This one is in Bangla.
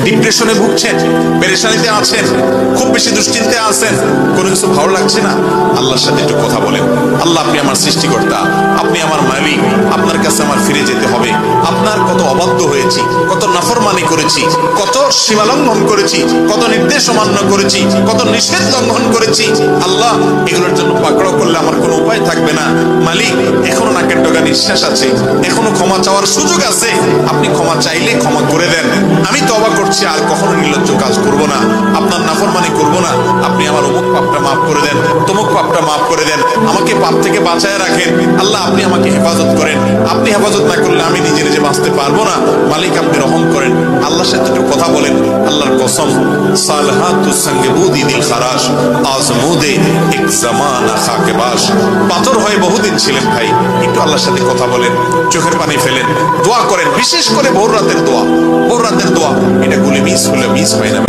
ডিপ্রেশনে ভুগছেন, পেরেশানিতে আছেন, খুব বেশি দুশ্চিন্তায় আছেন, কোনো কিছু ভালো লাগছে না, আল্লাহর সাথে একটু কথা বলেন। আল্লাহ, আপনি আমার সৃষ্টিকর্তা, আপনি আমার মালিক, আপনার কাছে আমার ফিরে যেতে হবে। আপনার কত অবাধ্য হয়েছি, কত নাফরমানি করেছি, কত সীমালঙ্ঘন করেছি, কত নির্দেশ অমান্য করেছি, কত নিষেধ লঙ্ঘন করেছি। আল্লাহ, এগুলোর জন্য পাকড়াও করলে আমার কোনো উপায় থাকবে না। মালিক, এখনো নাকের ডগা নিঃশ্বাস আছে, এখনো ক্ষমা চাওয়ার সুযোগ আছে। আপনি ক্ষমা চাইলে ক্ষমা করে দেন। আমি তওবা করছি, আর কখনো নির্লজ্জ কাজ করব না, আপনার নাফরমানি করব না। আপনি আমার অমুক পাপটা মাফ করে দেন, তমুক পাপটা মাফ করে দেন, আমাকে পাপ থেকে বাঁচায় রাখেন। আল্লাহ, আপনি আমাকে হেফাজত করেন। আপনি হেফাজত না করলে আমি নিজে নিজে বাঁচতে পারবো না। মালিক, আপনি রহম করেন। আল্লাহর সাথে একটু কথা বলেন। আল্লাহর কসম, সালহাতুস সঙ্গে বুদি দিল খারাস, আজমুদে এক জামানা খাকে বাস। পাথর হয়ে বহুদিন ছিলেন ভাই, একটু আল্লাহর সাথে কথা বলেন, চোখের পানি ফেলেন, দোয়া করেন। বিশেষ করে ভোর রাতের দোয়া, ভোর রাতের দোয়া, এটা গুলি মিস হলে মিস হয় না।